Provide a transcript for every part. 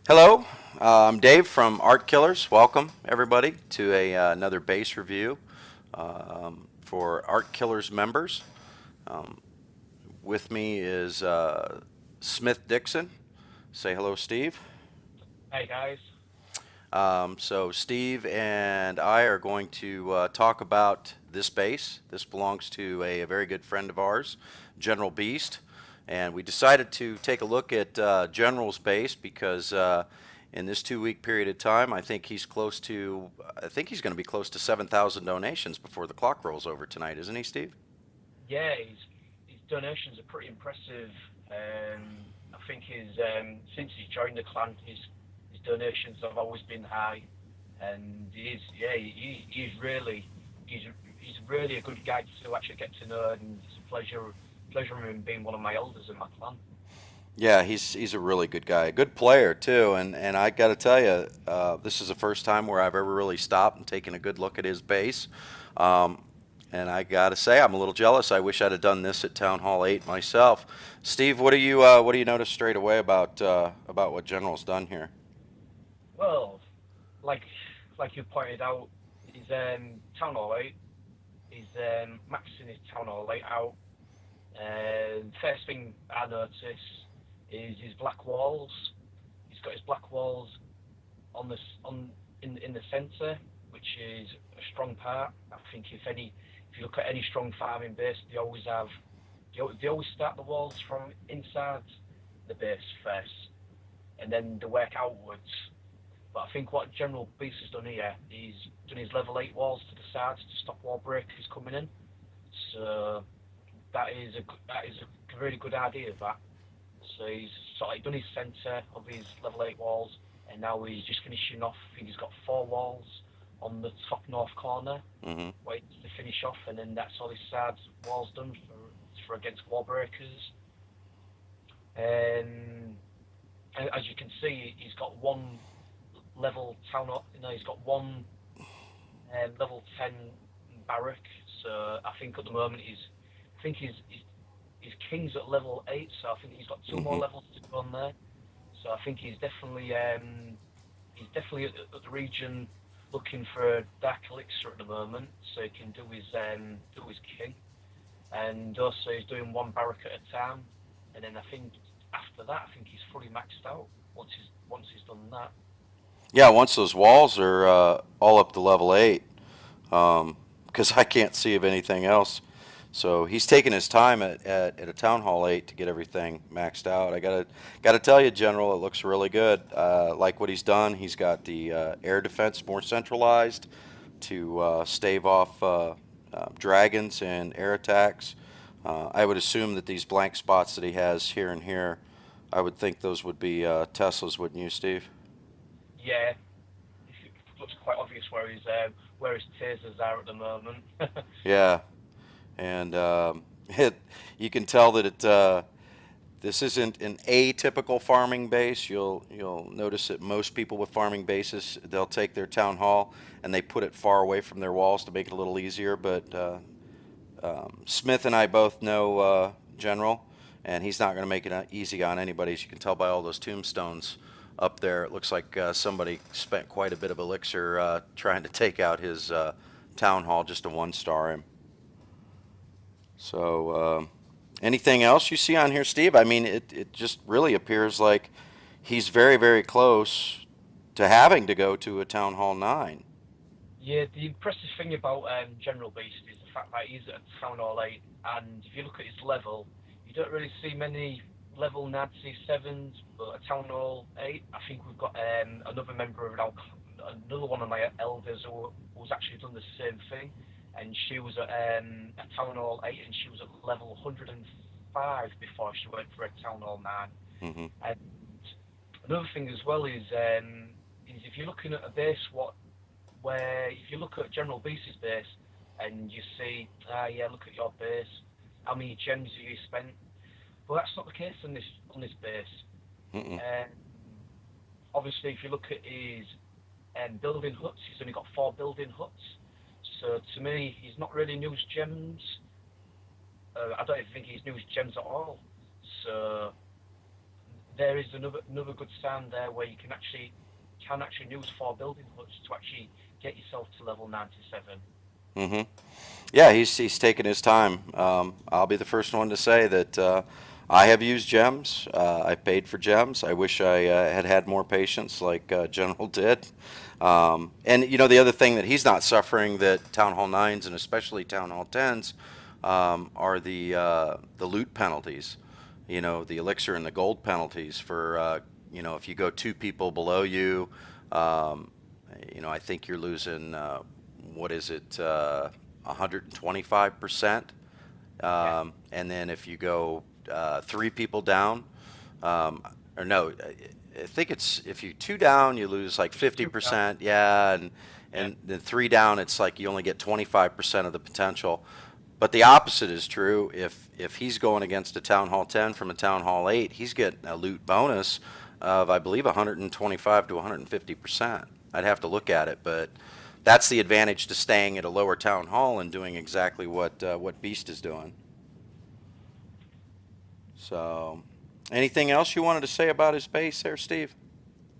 Hello, I'm Dave from ArtKillers. Welcome, everybody, to another base review for ArtKillers members. Um, with me is SmithDixon. Say hello, Steve. Hey guys. So, Steve and I are going to talk about this base. This belongs to a very good friend of ours, GeneralBeast. And we decided to take a look at General's base because in this 2 week period of time, I think he's going to be close to 7,000 donations before the clock rolls over tonight, isn't he, Steve? Yeah, his donations are pretty impressive. I think his since he's joined the clan, his donations have always been high, and he's really he's he's really a good guy to actually get to know, and it's a pleasure him being one of my elders in my clan. Yeah, he's a really good guy, a good player too, and I got to tell you, this is the first time where I've ever really stopped and taken a good look at his base. Um, and I got to say, I'm a little jealous. I wish I'd have done this at Town Hall 8 myself. Steve, what do you notice straight away about what General's done here? Well, like like you pointed out, his town hall eight, he's maxing his town hall eight out. First thing I notice is his black walls. He's got his black walls on the on in the centre, which is a strong part. I think if you look at any strong farming base, they always start the walls from inside the base first, and then they work outwards. But I think what General Beast has done here, he's done his level 8 walls to the sides to stop wall breakers coming in. So that is a really good idea. That so he's sort of done his centre of his level 8 walls, and now he's just finishing off. I think he's got 4 walls on the top north corner, Hmm. waiting to finish off, and then that's all his side walls done for against wall breakers. And as you can see, he's got one level town. You know, he's got one level 10 barrack. So I think at the moment I think his king's at level 8. So I think he's got two more Hmm. levels to go on there. So I think he's definitely at the region looking for a dark elixir at the moment, so he can do his king, and also he's doing one barrack at a time, and then I think after that I think he's fully maxed out once he's done that. Yeah, once those walls are all up to level 8, because I can't see of anything else. So he's taking his time at a Town Hall 8 to get everything maxed out. I gotta tell you, General, it looks really good. Like what he's done. He's got the air defense more centralized to stave off dragons and air attacks. I would assume that these blank spots that he has here and here, I would think those would be Teslas, wouldn't you, Steve? Yeah, it looks quite obvious where his tasers are at the moment. Yeah, and it you can tell that this isn't an atypical farming base. You'll notice that most people with farming bases, they'll take their town hall and they put it far away from their walls to make it a little easier. But Smith and I both know General, and he's not going to make it easy on anybody. As you can tell by all those tombstones up there, it looks like somebody spent quite a bit of elixir trying to take out his town hall just to one-star him. So, anything else you see on here, Steve? I mean, it just really appears like he's very, very close to having to go to a Town Hall 9. Yeah, the impressive thing about General Beast is the fact that he's at Town Hall 8, and if you look at his level, you don't really see many level Nazi 7s, but at Town Hall 8, I think we've got another member of our, another one of my elders who's actually done the same thing, and she was at Town Hall 8, and she was at level 105 before she went for a Town Hall 9. Hmm. And another thing as well is if you're looking at a base, where if you look at General Beast's base and you see, yeah, look at your base, how many gems have you spent? Well, that's not the case on this base. Mm-mm. Um, Obviously, if you look at his building huts, he's only got 4 building huts. So to me, he's not really used gems. I don't even think he's used gems at all. So there is another good sound there where you can actually use 4 building huts to actually get yourself to level 97. Mm-hmm. Yeah, he's taken his time. I'll be the first one to say that I have used gems. I paid for gems. I wish I had had more patience like General did. And you know, the other thing that he's not suffering that Town Hall 9s and especially Town Hall 10s are the loot penalties. You know, the elixir and the gold penalties for you know, if you go 2 people below you. You know, I think you're losing what is it, 125%. Yeah. And then if you go 3 people down, or no, I think it's if you 2 down, you lose like 50%. Yeah, and Yeah. then 3 down, it's like you only get 25% of the potential. But the opposite is true. If he's going against a Town Hall 10 from a Town Hall 8, he's getting a loot bonus of, I believe, 125 to 150%. I'd have to look at it, but that's the advantage to staying at a lower Town Hall and doing exactly what Beast is doing. So, anything else you wanted to say about his base there, Steve?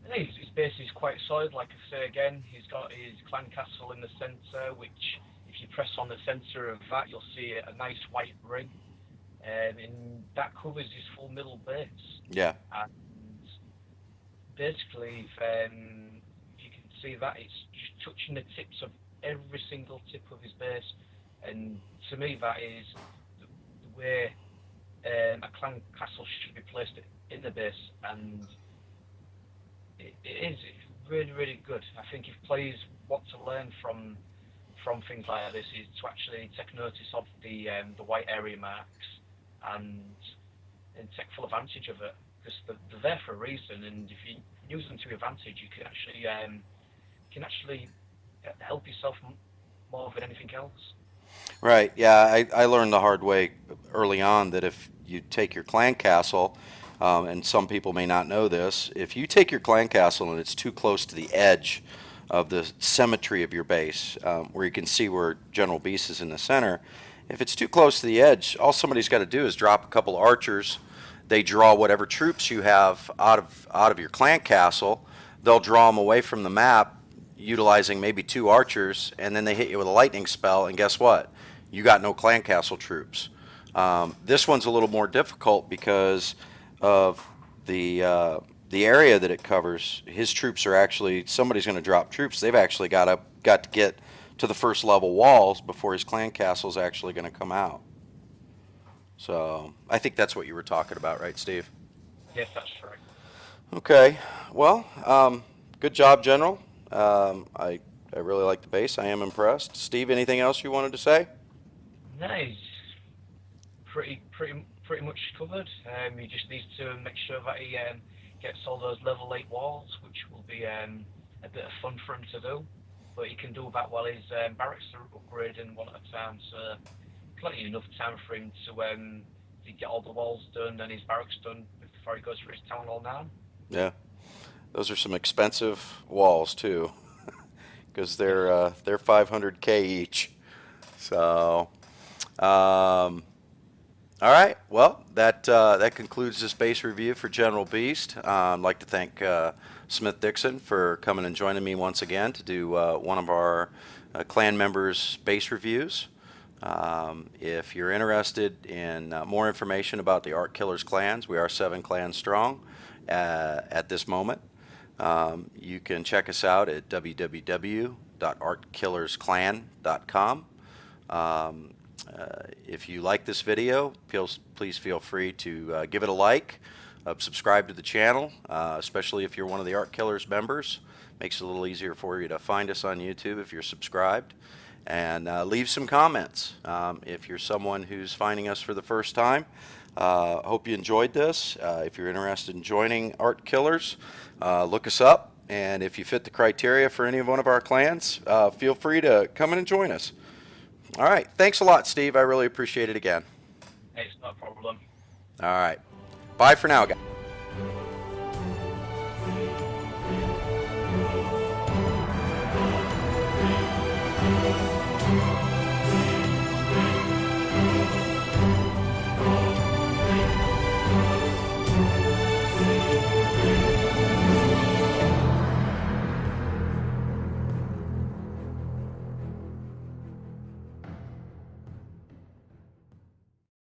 I think his base is quite solid. Like I say again, he's got his clan castle in the centre, which if you press on the centre of that, you'll see a nice white ring, and that covers his full middle base. Yeah. And basically, if you can see that, it's just touching the tips of every single tip of his base, and to me, that is the way a clan castle should be placed in the base, and it's really, really good. I think if players want to learn from things like this, is to actually take notice of the white area marks and take full advantage of it, because they're there for a reason, and if you use them to your advantage, you can actually help yourself more than anything else. Right. Yeah, I learned the hard way early on that if you take your clan castle, and some people may not know this, if you take your clan castle and it's too close to the edge of the symmetry of your base, where you can see where GeneralBeast is in the center, if it's too close to the edge, all somebody's got to do is drop a couple archers. They draw whatever troops you have out of your clan castle. They'll draw them away from the map, utilizing maybe 2 archers, and then they hit you with a lightning spell, and guess what? You got no clan castle troops. This one's a little more difficult because of the area that it covers. His troops are actually, somebody's going to drop troops. They've actually got to get to the first level walls before his clan castle is actually going to come out. So I think that's what you were talking about, right, Steve? Yes, that's right. Okay. Well, good job, General. I really like the base. I am impressed. Steve, anything else you wanted to say? Nice. Pretty much covered. He just needs to make sure that he gets all those level 8 walls, which will be a bit of fun for him to do. But he can do that while his barracks are upgrading one at a time, so plenty enough time for him to get all the walls done and his barracks done before he goes for his Town Hall 9. Yeah, those are some expensive walls too, because they're 500K each. So, all right. Well, that concludes this base review for GeneralBeast. I'd like to thank SmithDixon for coming and joining me once again to do one of our clan members' base reviews. If you're interested in more information about the ArtKillers clans, we are 7 clans strong at this moment. You can check us out at www.artkillersclan.com. If you like this video, please feel free to give it a like, subscribe to the channel, especially if you're one of the ArtKillers members. Makes it a little easier for you to find us on YouTube if you're subscribed. And leave some comments if you're someone who's finding us for the first time. Hope you enjoyed this. If you're interested in joining ArtKillers, look us up. And if you fit the criteria for any of one of our clans, feel free to come in and join us. All right. Thanks a lot, Steve. I really appreciate it again. It's no problem. All right. Bye for now, guys.